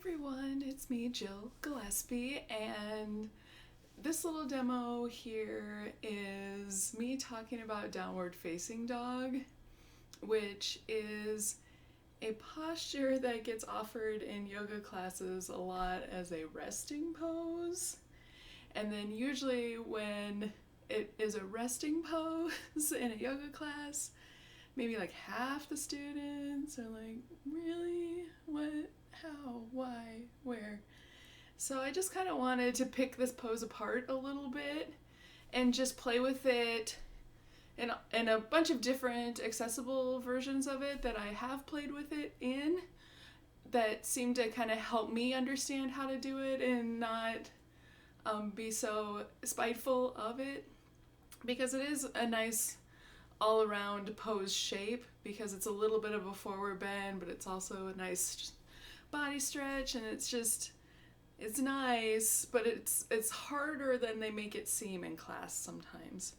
everyone, it's me, Jill Gillespie, and this little demo here is me talking about downward facing dog, which is a posture that gets offered in yoga classes a lot as a resting pose. And then usually when it is a resting pose in a yoga class, maybe like half the students are like, really? What? How? Why? Where? So I just kind of wanted to pick this pose apart a little bit and just play with it in a bunch of different accessible versions of it that I have played with it in that seem to kind of help me understand how to do it and not be so spiteful of it, because it is a nice all-around pose shape because it's a little bit of a forward bend, but it's also a nice body stretch, and it's nice, but it's harder than they make it seem in class sometimes.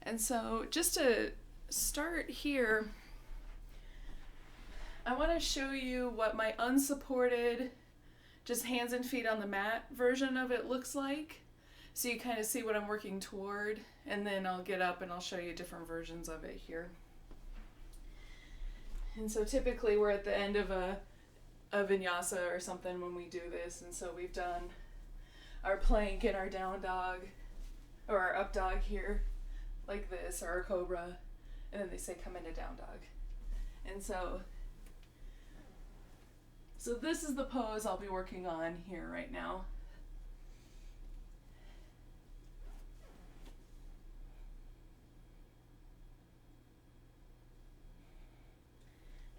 And so just to start here, I want to show you what my unsupported, just hands and feet on the mat version of it looks like, so you kind of see what I'm working toward, and then I'll get up and I'll show you different versions of it here. And so typically we're at the end of a vinyasa or something when we do this, and so we've done our plank and our down dog or our up dog here like this, or our cobra, and then they say come into down dog. And so this is the pose I'll be working on here right now.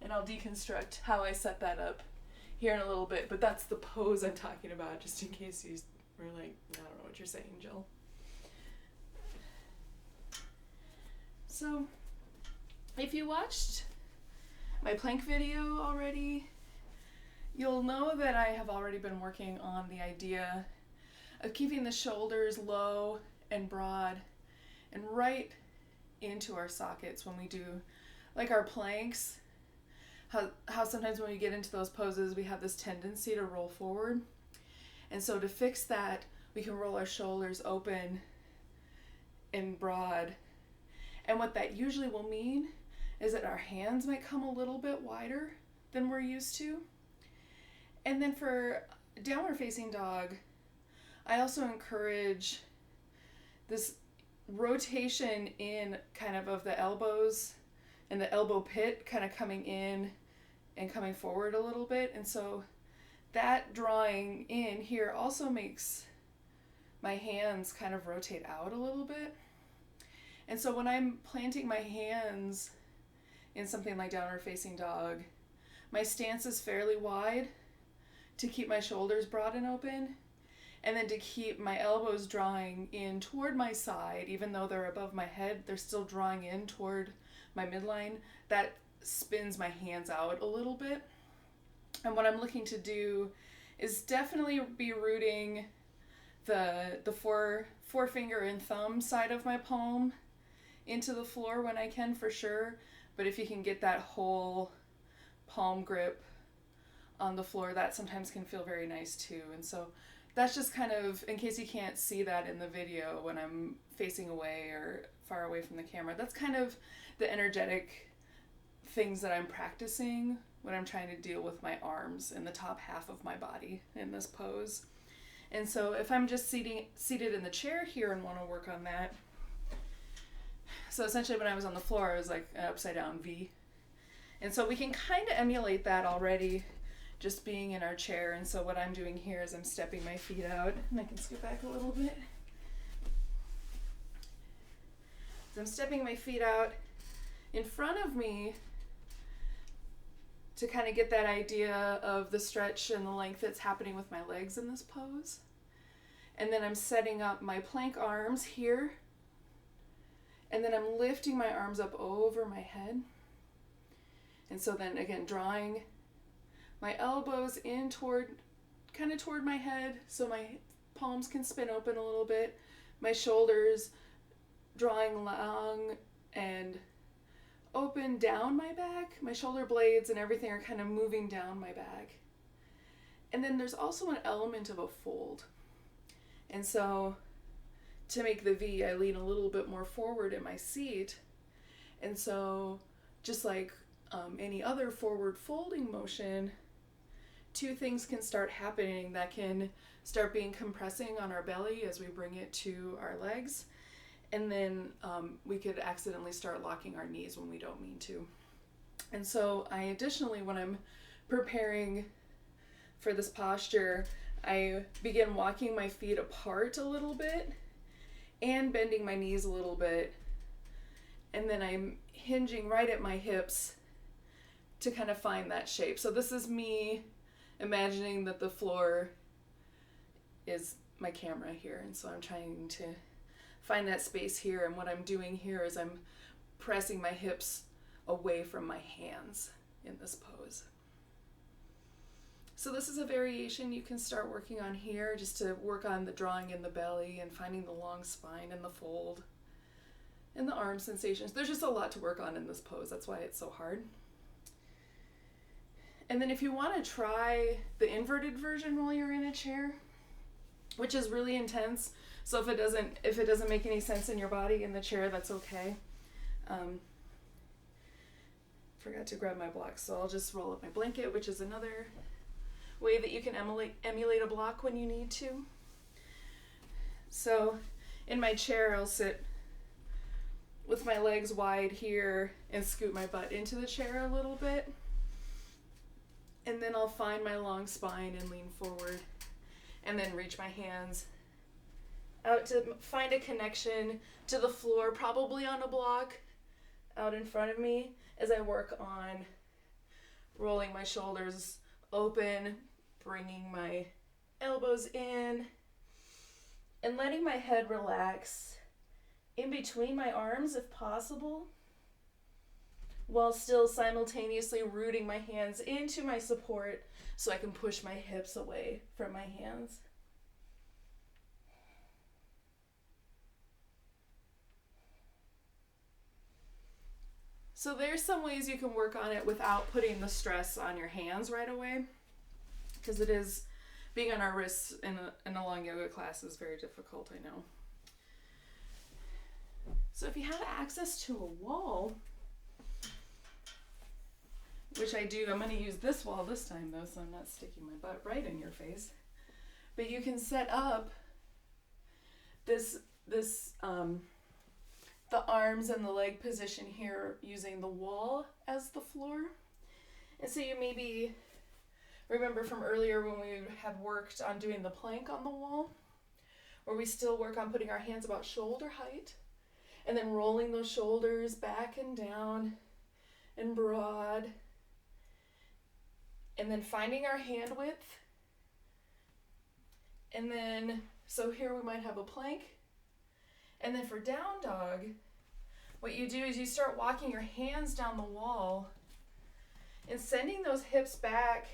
And I'll deconstruct how I set that up here in a little bit, but that's the pose I'm talking about, just in case you were like, I don't know what you're saying, Jill. So, if you watched my plank video already, you'll know that I have already been working on the idea of keeping the shoulders low and broad and right into our sockets when we do like our planks. How sometimes when we get into those poses, we have this tendency to roll forward. And so to fix that, we can roll our shoulders open and broad. And what that usually will mean is that our hands might come a little bit wider than we're used to. And then for downward facing dog, I also encourage this rotation in kind of the elbows and the elbow pit kind of coming in and coming forward a little bit. And so that drawing in here also makes my hands kind of rotate out a little bit. And so when I'm planting my hands in something like downward facing dog, my stance is fairly wide to keep my shoulders broad and open, and then to keep my elbows drawing in toward my side. Even though they're above my head, they're still drawing in toward my midline. That spins my hands out a little bit. And what I'm looking to do is definitely be rooting the forefinger and thumb side of my palm into the floor when I can, for sure. But if you can get that whole palm grip on the floor, that sometimes can feel very nice too. And so that's just kind of, in case you can't see that in the video when I'm facing away or far away from the camera, that's kind of the energetic things that I'm practicing when I'm trying to deal with my arms and the top half of my body in this pose. And so if I'm just seated in the chair here and want to work on that, so essentially when I was on the floor, I was like an upside down V. And so we can kind of emulate that already just being in our chair. And so what I'm doing here is I'm stepping my feet out, and I can scoot back a little bit. So I'm stepping my feet out in front of me to kind of get that idea of the stretch and the length that's happening with my legs in this pose. And then I'm setting up my plank arms here, and then I'm lifting my arms up over my head. And so then again, drawing my elbows in toward my head so my palms can spin open a little bit. My shoulders drawing long and open down my back. My shoulder blades and everything are kind of moving down my back. And then there's also an element of a fold. And so to make the V, I lean a little bit more forward in my seat. And so just like any other forward folding motion, two things can start happening that can start being compressing on our belly as we bring it to our legs. And then we could accidentally start locking our knees when we don't mean to. And so I additionally, when I'm preparing for this posture, I begin walking my feet apart a little bit and bending my knees a little bit. And then I'm hinging right at my hips to kind of find that shape. So this is me imagining that the floor is my camera here. And so I'm trying to find that space here. And what I'm doing here is I'm pressing my hips away from my hands in this pose. So this is a variation you can start working on here, just to work on the drawing in the belly and finding the long spine and the fold and the arm sensations. There's just a lot to work on in this pose. That's why it's so hard. And then if you want to try the inverted version while you're in a chair, which is really intense, so if it doesn't make any sense in your body in the chair, that's okay. Forgot to grab my blocks, so I'll just roll up my blanket, which is another way that you can emulate a block when you need to. So in my chair, I'll sit with my legs wide here and scoot my butt into the chair a little bit. And then I'll find my long spine and lean forward, and then reach my hands out to find a connection to the floor, probably on a block out in front of me, as I work on rolling my shoulders open, bringing my elbows in, and letting my head relax in between my arms if possible, while still simultaneously rooting my hands into my support so I can push my hips away from my hands. So there's some ways you can work on it without putting the stress on your hands right away, because it is, being on our wrists in a long yoga class is very difficult, I know. So if you have access to a wall, which I do, I'm going to use this wall this time though, so I'm not sticking my butt right in your face. But you can set up the arms and the leg position here using the wall as the floor. And so you maybe remember from earlier when we had worked on doing the plank on the wall, where we still work on putting our hands about shoulder height and then rolling those shoulders back and down and broad, and then finding our hand width. And then, so here we might have a plank. And then for down dog, what you do is you start walking your hands down the wall and sending those hips back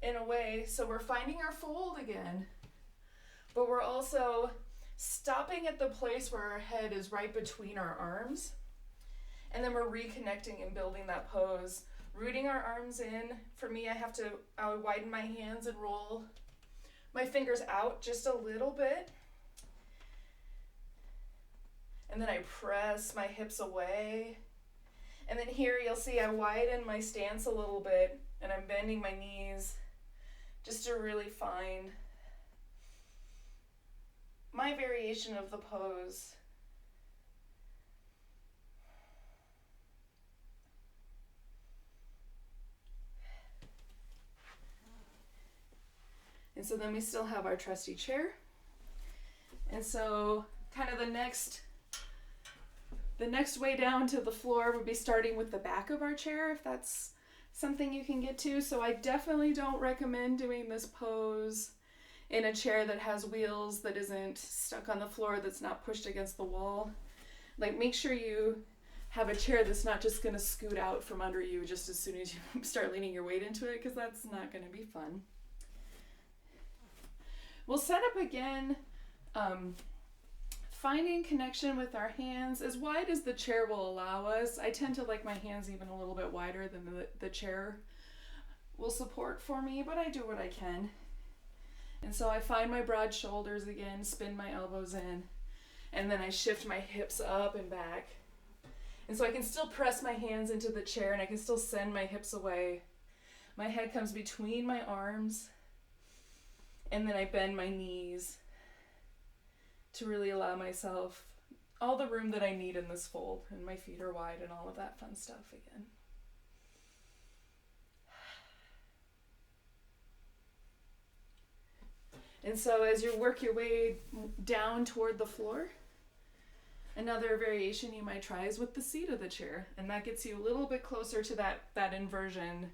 in a way so we're finding our fold again, but we're also stopping at the place where our head is right between our arms. And then we're reconnecting and building that pose, rooting our arms in. For me, I would widen my hands and roll my fingers out just a little bit. And then I press my hips away. And then here you'll see I widen my stance a little bit, and I'm bending my knees just to really find my variation of the pose. And so then we still have our trusty chair. And so kind of the next way down to the floor would be starting with the back of our chair, if that's something you can get to. So I definitely don't recommend doing this pose in a chair that has wheels, that isn't stuck on the floor, that's not pushed against the wall. Like, make sure you have a chair that's not just going to scoot out from under you just as soon as you start leaning your weight into it, because that's not going to be fun. We'll set up again, finding connection with our hands as wide as the chair will allow us. I tend to like my hands even a little bit wider than the chair will support for me, but I do what I can. And so I find my broad shoulders again, spin my elbows in, and then I shift my hips up and back. And so I can still press my hands into the chair and I can still send my hips away. My head comes between my arms, and then I bend my knees to really allow myself all the room that I need in this fold, and my feet are wide and all of that fun stuff again. And so as you work your way down toward the floor, another variation you might try is with the seat of the chair, and that gets you a little bit closer to that inversion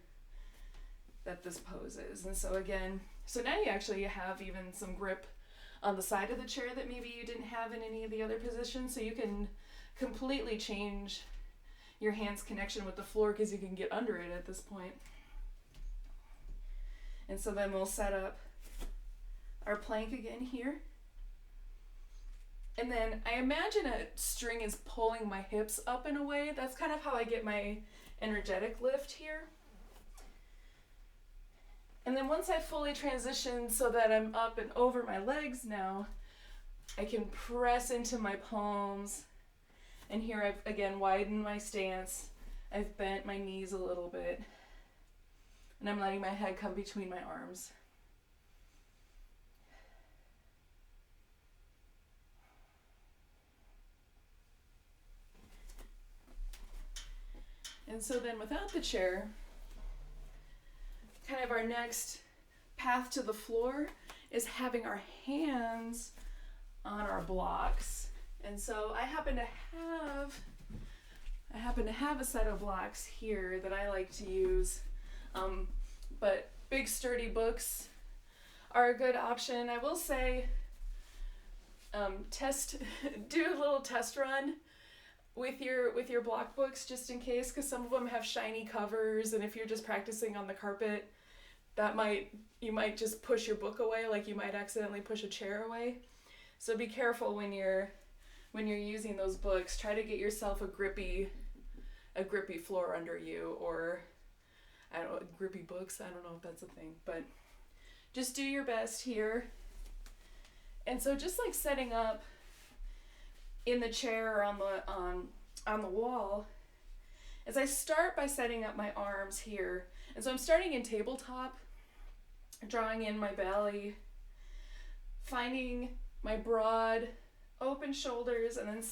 that this pose is. And so again, so now you have even some grip on the side of the chair that maybe you didn't have in any of the other positions, so you can completely change your hands' connection with the floor because you can get under it at this point. And so then we'll set up our plank again here. And then I imagine a string is pulling my hips up in a way. That's kind of how I get my energetic lift here. And then once I fully transition so that I'm up and over my legs now, I can press into my palms. And here I've again widened my stance. I've bent my knees a little bit. And I'm letting my head come between my arms. And so then without the chair, kind of our next path to the floor is having our hands on our blocks. And so I happen to have a set of blocks here that I like to use. But big sturdy books are a good option. I will say, do a little test run with your block books just in case, because some of them have shiny covers, and if you're just practicing on the carpet, you might just push your book away, like you might accidentally push a chair away. So be careful when you're using those books. Try to get yourself a grippy floor under you, or I don't know, grippy books. I don't know if that's a thing, but just do your best here. And so just like setting up in the chair or on the wall, as I start by setting up my arms here. And so I'm starting in tabletop, drawing in my belly, finding my broad open shoulders, and then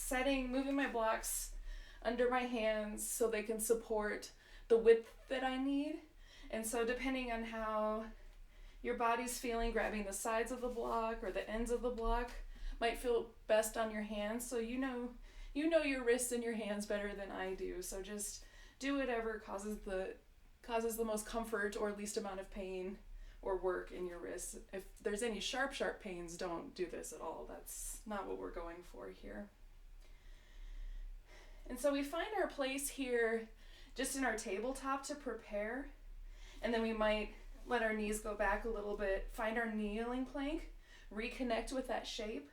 moving my blocks under my hands so they can support the width that I need. And so depending on how your body's feeling, grabbing the sides of the block or the ends of the block might feel best on your hands. So you know your wrists and your hands better than I do. So just do whatever causes the most comfort or least amount of pain or work in your wrists. If there's any sharp pains, don't do this at all. That's not what we're going for here. And so we find our place here just in our tabletop to prepare. And then we might let our knees go back a little bit, find our kneeling plank, reconnect with that shape,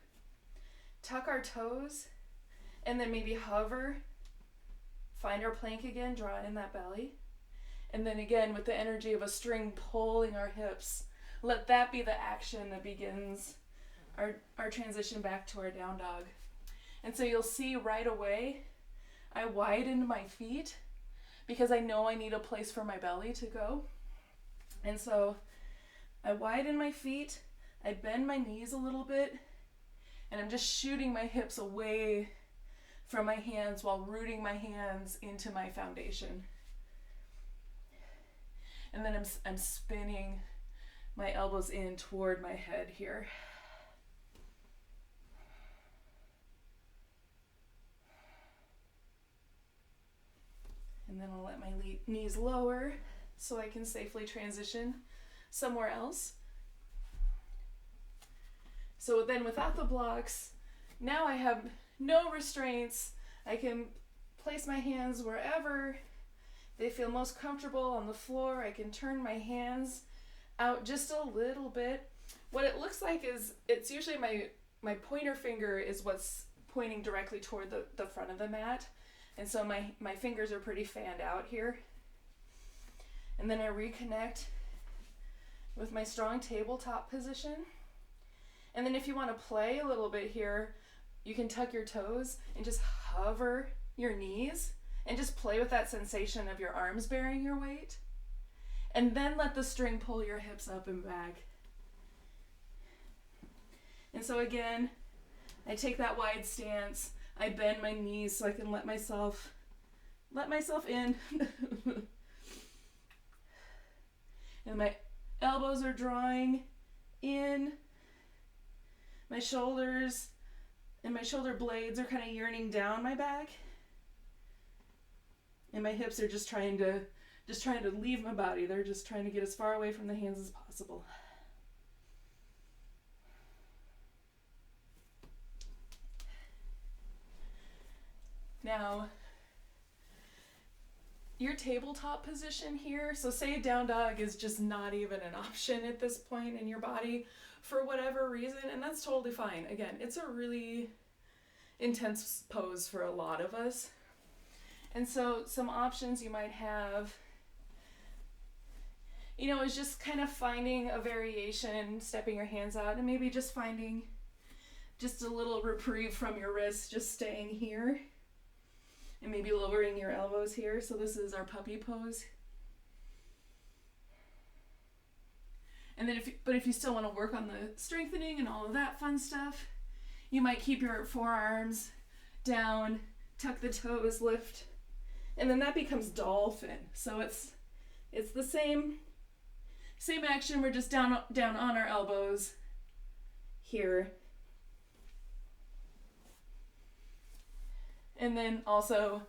tuck our toes, and then maybe hover, find our plank again, draw in that belly. And then again, with the energy of a string pulling our hips, let that be the action that begins our transition back to our down dog. And so you'll see right away, I widen my feet because I know I need a place for my belly to go. And so I widen my feet, I bend my knees a little bit, and I'm just shooting my hips away from my hands while rooting my hands into my foundation. And then I'm spinning my elbows in toward my head here. And then I'll let my knees lower so I can safely transition somewhere else. So then without the blocks, now I have no restraints. I can place my hands wherever they feel most comfortable on the floor. I can turn my hands out just a little bit. What it looks like is, it's usually my pointer finger is what's pointing directly toward the front of the mat. And so my fingers are pretty fanned out here. And then I reconnect with my strong tabletop position. And then if you want to play a little bit here, you can tuck your toes and just hover your knees and just play with that sensation of your arms bearing your weight. And then let the string pull your hips up and back. And so again, I take that wide stance. I bend my knees so I can let myself in. And my elbows are drawing in. My shoulders and my shoulder blades are kind of yearning down my back. And my hips are just trying to leave my body. They're just trying to get as far away from the hands as possible. Now, your tabletop position here, so say down dog is just not even an option at this point in your body for whatever reason, and that's totally fine. Again, it's a really intense pose for a lot of us. And so some options you might have, is just kind of finding a variation, stepping your hands out, and maybe just finding just a little reprieve from your wrists, just staying here. And maybe lowering your elbows here. So this is our puppy pose. And then if you still want to work on the strengthening and all of that fun stuff, you might keep your forearms down, tuck the toes, lift, and then that becomes dolphin. So it's the same action. We're just down on our elbows here. And then also,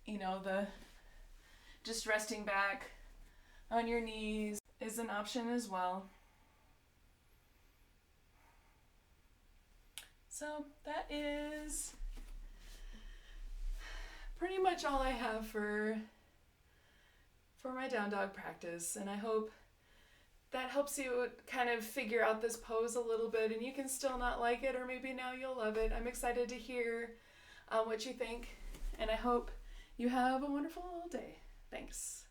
the just resting back on your knees is an option as well. So that is pretty much all I have for my down dog practice. And I hope that helps you kind of figure out this pose a little bit, and you can still not like it, or maybe now you'll love it. I'm excited to hear what you think, and I hope you have a wonderful day. Thanks.